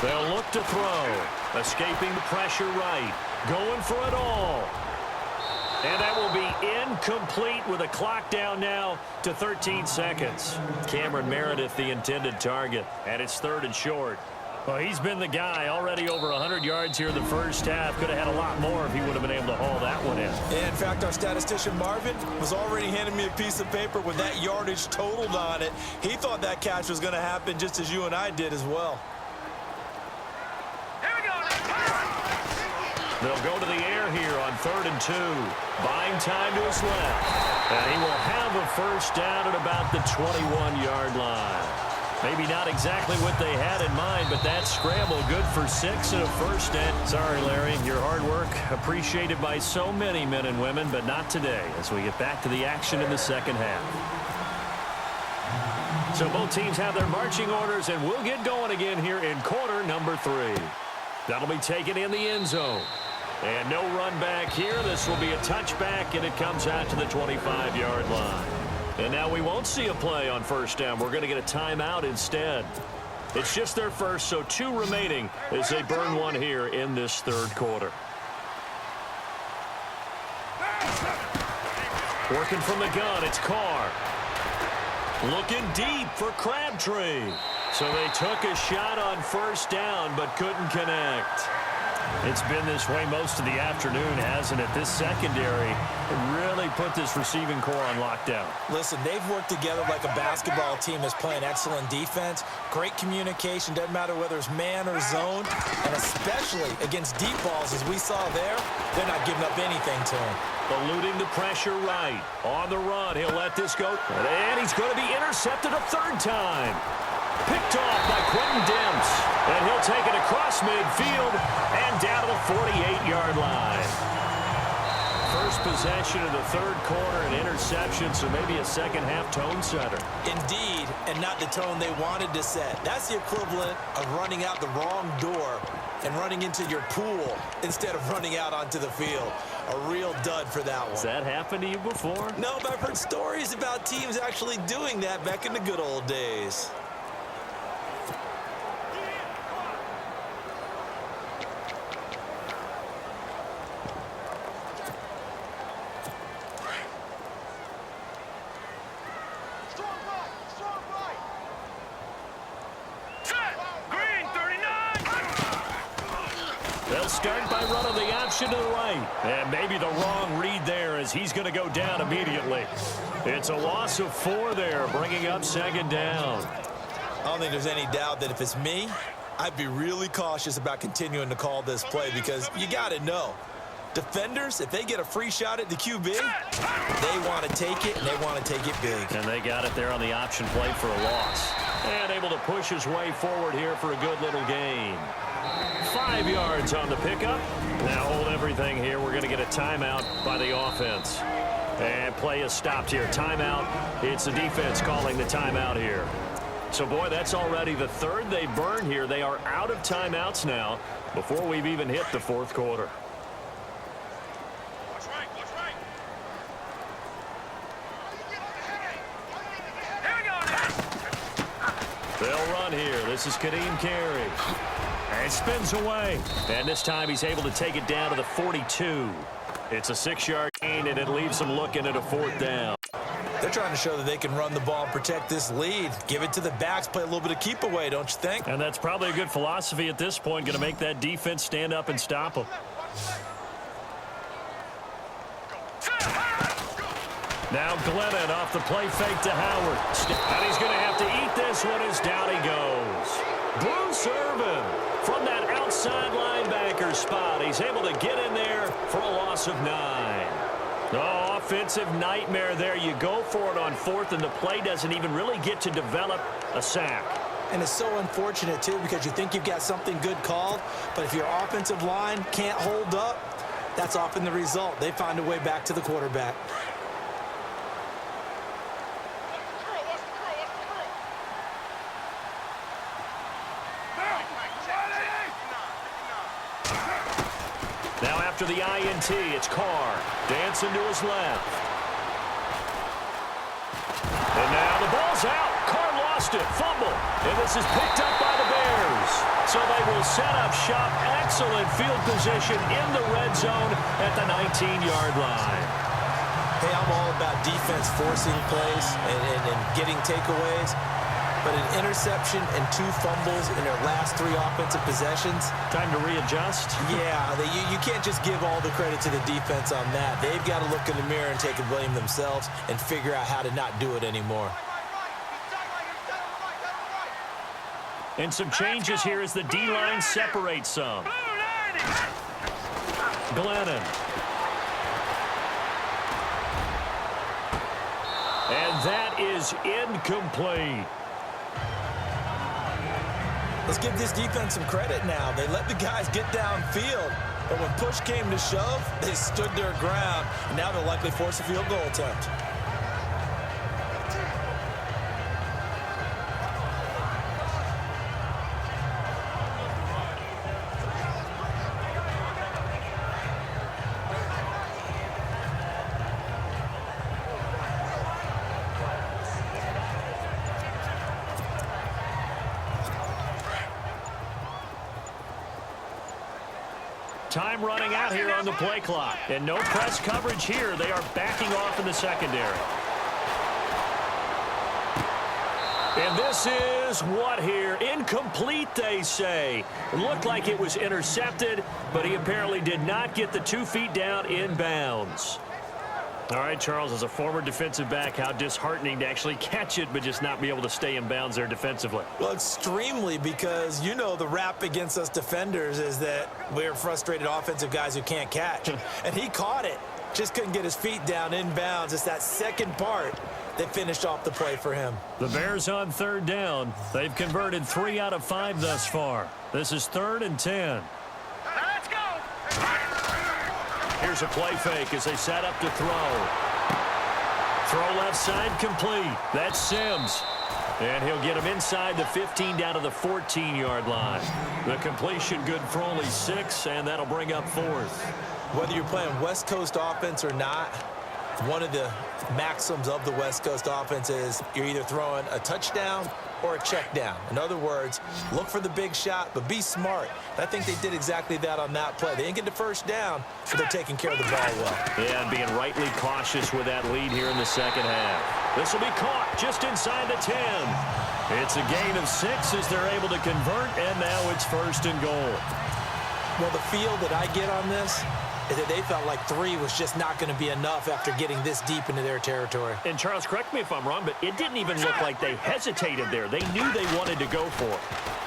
They'll look to throw. Escaping the pressure right. Going for it all. And that will be incomplete with a clock down now to 13 seconds. Cameron Meredith, the intended target. And it's 3rd and short. Well, he's been the guy already over 100 yards here in the first half. Could have had a lot more if he would have been able to haul that one in. In fact, our statistician Marvin was already handing me a piece of paper with that yardage totaled on it. He thought that catch was going to happen just as you and I did as well. They'll go to the air here on 3rd and 2. Buying time to his left. And he will have a first down at about the 21-yard line. Maybe not exactly what they had in mind, but that scramble good for 6 and a first down. Sorry, Larry, your hard work appreciated by so many men and women, but not today as we get back to the action in the second half. So both teams have their marching orders, and we'll get going again here in quarter number 3. That'll be taken in the end zone. And no run back here. This will be a touchback, and it comes out to the 25-yard line. And now we won't see a play on first down. We're going to get a timeout instead. It's just their first, so 2 remaining as they burn one here in this 3rd quarter. Working from the gun, it's Carr. Looking deep for Crabtree. So they took a shot on first down but couldn't connect. It's been this way most of the afternoon, hasn't it? This secondary really put this receiving core on lockdown. Listen, they've worked together like a basketball team that's playing excellent defense. Great communication, doesn't matter whether it's man or zone. And especially against deep balls, as we saw there, they're not giving up anything to him. Eluding the pressure right. On the run, he'll let this go. And he's going to be intercepted a 3rd time. Picked off by Quentin Demps. And he'll take it across midfield and down to the 48-yard line. First possession of the 3rd quarter, an interception, so maybe a second-half tone setter. Indeed, and not the tone they wanted to set. That's the equivalent of running out the wrong door and running into your pool instead of running out onto the field. A real dud for that one. Has that happened to you before? No, but I've heard stories about teams actually doing that back in the good old days. Start by running the option to the right. And maybe the wrong read there as he's going to go down immediately. It's a loss of 4 there, bringing up 2nd down. I don't think there's any doubt that if it's me, I'd be really cautious about continuing to call this play because you got to know. Defenders, if they get a free shot at the QB, they want to take it, and they want to take it big. And they got it there on the option play for a loss. And able to push his way forward here for a good little gain. 5 yards on the pickup. Now hold everything here. We're going to get a timeout by the offense. And play is stopped here. Timeout. It's the defense calling the timeout here. So, boy, that's already the 3rd they burn here. They are out of timeouts now before we've even hit the 4th quarter. They'll run here. This is Kadeem Carey. And spins away. And this time he's able to take it down to the 42. It's a 6-yard gain, and it leaves them looking at a 4th down. They're trying to show that they can run the ball and protect this lead. Give it to the backs, play a little bit of keep away, don't you think? And that's probably a good philosophy at this point, going to make that defense stand up and stop them. Now Glennon off the play fake to Howard. And he's going to have to eat this one as down he goes. Bruce Irvin from that outside linebacker spot. He's able to get in there for a loss of 9. Oh, offensive nightmare there. You go for it on 4th, and the play doesn't even really get to develop a sack. And it's so unfortunate, too, because you think you've got something good called, but if your offensive line can't hold up, that's often the result. They find a way back to the quarterback. Now after the INT, it's Carr. Dancing to his left. And now the ball's out. Carr lost it. Fumble. And this is picked up by the Bears. Bears. So they will set up shop. Excellent field position in the red zone at the 19-yard line. Hey, I'm all about defense forcing plays and getting takeaways. But an interception and 2 fumbles in their last 3 offensive possessions. Time to readjust? Yeah, you can't just give all the credit to the defense on that. They've got to look in the mirror and take the blame themselves and figure out how to not do it anymore. And some changes here as the D-line separates some. Glennon. And that is incomplete. Let's give this defense some credit now. They let the guys get downfield, but when push came to shove, they stood their ground, and now they'll likely force a field goal attempt. Time running out here on the play clock. And no press coverage here. They are backing off in the secondary. And this is what here? Incomplete, they say. It looked like it was intercepted, but he apparently did not get the 2 feet down in bounds. All right, Charles, as a former defensive back, how disheartening to actually catch it but just not be able to stay in bounds there defensively. Well, extremely, because you know the rap against us defenders is that we're frustrated offensive guys who can't catch. And he caught it. Just couldn't get his feet down in bounds. It's that second part that finished off the play for him. The Bears on 3rd down. They've converted 3 out of 5 thus far. This is 3rd and 10. Let's go! Here's a play fake as they set up to throw. Throw left side complete. That's Sims. And he'll get him inside the 15 down to the 14-yard line. The completion good for only 6, and that'll bring up 4th. Whether you're playing West Coast offense or not, one of the maxims of the West Coast offense is you're either throwing a touchdown or a check down. In other words, look for the big shot, but be smart. And I think they did exactly that on that play. They didn't get the first down, but they're taking care of the ball well. Yeah, and being rightly cautious with that lead here in the second half. This will be caught just inside the 10. It's a gain of 6 as they're able to convert, and now it's 1st and goal. Well, the feel that I get on this is that they felt like 3 was just not going to be enough after getting this deep into their territory. And Charles, correct me if I'm wrong, but it didn't even look like they hesitated there. They knew they wanted to go for it.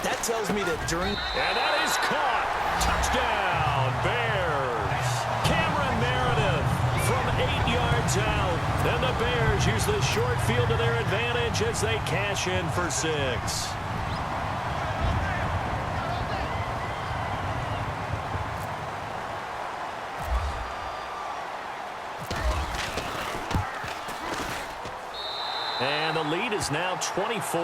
That tells me that during... And that is caught. Touchdown, Bears. Cameron Meredith from 8 yards out. And the Bears use the short field to their advantage as they cash in for 6. And the lead is now 24.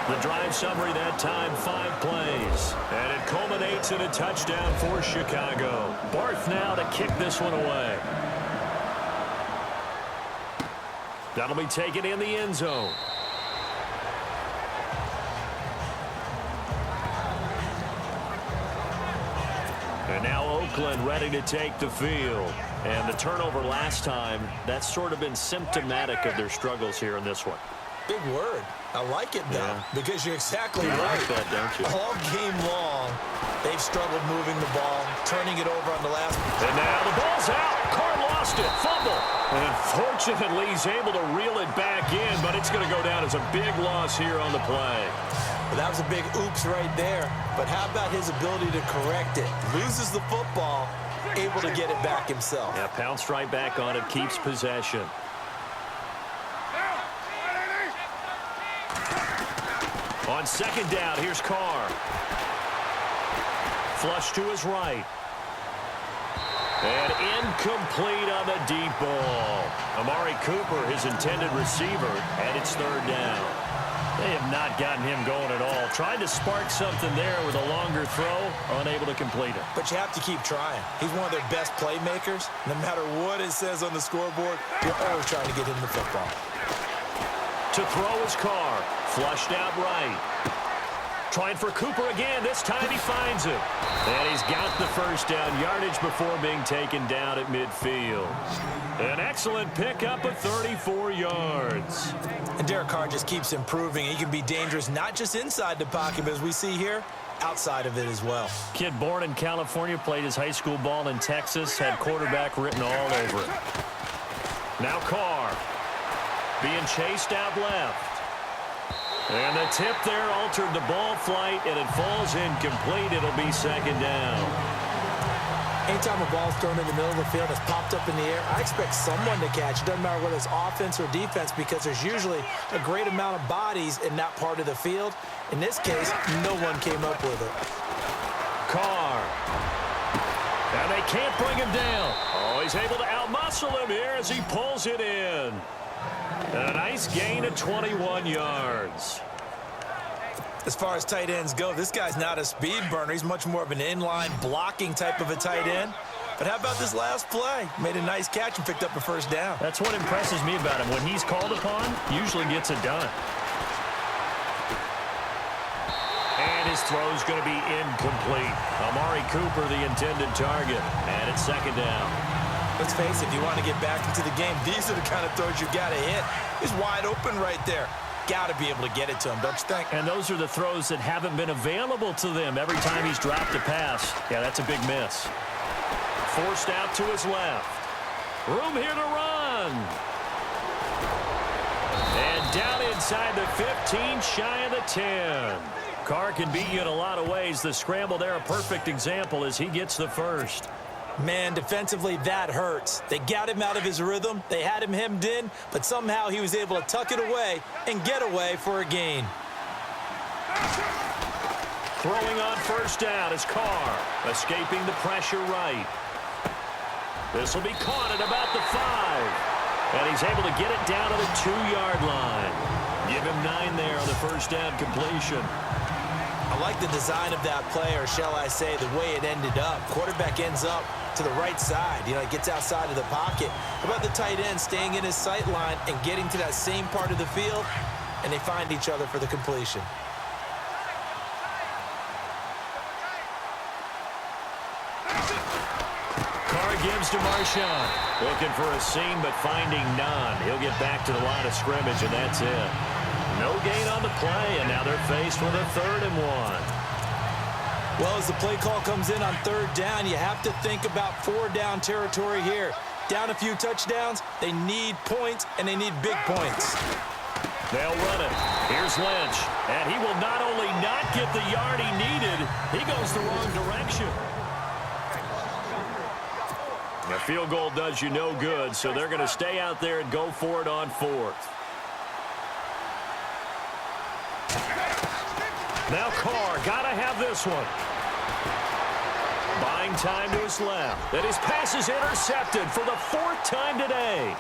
The drive summary that time, 5 plays. And it culminates in a touchdown for Chicago. Barth now to kick this one away. That'll be taken in the end zone. And now Oakland ready to take the field. And the turnover last time, that's sort of been symptomatic of their struggles here in this one. Big word. I like it, though, because you're exactly right. Like that, don't you? All game long, they've struggled moving the ball, turning it over on the last. And now the ball's out. Carr lost it. Fumble. And fortunately, he's able to reel it back in, but it's going to go down as a big loss here on the play. Well, that was a big oops right there. But how about his ability to correct it? Loses the football, able to get it back himself. Yeah, pounced right back on it, keeps possession. On 2nd down, here's Carr. Flush to his right. And incomplete on the deep ball. Amari Cooper, his intended receiver, and it's 3rd down. They have not gotten him going at all. Tried to spark something there with a longer throw, unable to complete it. But you have to keep trying. He's one of their best playmakers. No matter what it says on the scoreboard, you're always trying to get him the football. To throw his car. Flushed out right. Trying for Cooper again. This time he finds it. And he's got the first down yardage before being taken down at midfield. An excellent pickup of 34 yards. And Derek Carr just keeps improving. He can be dangerous not just inside the pocket, but as we see here, outside of it as well. Kid born in California, played his high school ball in Texas, had quarterback written all over it. Now Carr being chased out left. And the tip there altered the ball flight, and it falls incomplete. It'll be second down. Anytime a ball's thrown in the middle of the field that's popped up in the air, I expect someone to catch. It doesn't matter whether it's offense or defense because there's usually a great amount of bodies in that part of the field. In this case, no one came up with it. Carr. And they can't bring him down. Oh, he's able to outmuscle him here as he pulls it in. A nice gain of 21 yards. As far as tight ends go, this guy's not a speed burner. He's much more of an inline blocking type of a tight end. But how about this last play? Made a nice catch and picked up a first down. That's what impresses me about him. When he's called upon, usually gets it done. And his throw's going to be incomplete. Amari Cooper, the intended target. And it's second down. Let's face it, if you want to get back into the game, these are the kind of throws you got to hit. He's wide open right there. Got to be able to get it to him, don't you think? And those are the throws that haven't been available to them every time he's dropped a pass. Yeah, that's a big miss. Forced out to his left. Room here to run. And down inside the 15, shy of the 10. Carr can beat you in a lot of ways. The scramble there, a perfect example as he gets the first. Man, defensively, that hurts. They got him out of his rhythm. They had him hemmed in, but somehow he was able to tuck it away and get away for a gain. Throwing on first down is Carr, escaping the pressure right. This will be caught at about the 5. And he's able to get it down to the 2-yard line. Give him 9 there on the first down completion. I like the design of that play, or shall I say the way it ended up. Quarterback ends up to the right side. You know, it gets outside of the pocket. How about the tight end staying in his sight line and getting to that same part of the field, and they find each other for the completion. Carr gives to Marshawn. Looking for a seam, but finding none. He'll get back to the line of scrimmage, and that's it. No gain on the play, and now they're faced with a 3rd and 1. Well, as the play call comes in on 3rd down, you have to think about 4-down territory here. Down a few touchdowns, they need points, and they need big points. They'll run it. Here's Lynch, and he will not only not get the yard he needed, he goes the wrong direction. A field goal does you no good, so they're going to stay out there and go for it on 4th. Now Carr, gotta have this one. Buying time to his left. And his pass is intercepted for the 4th time today.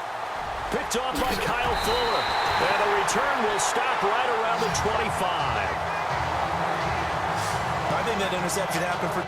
Picked off by Kyle Fuller. And the return will stop right around the 25. I think that interception happened for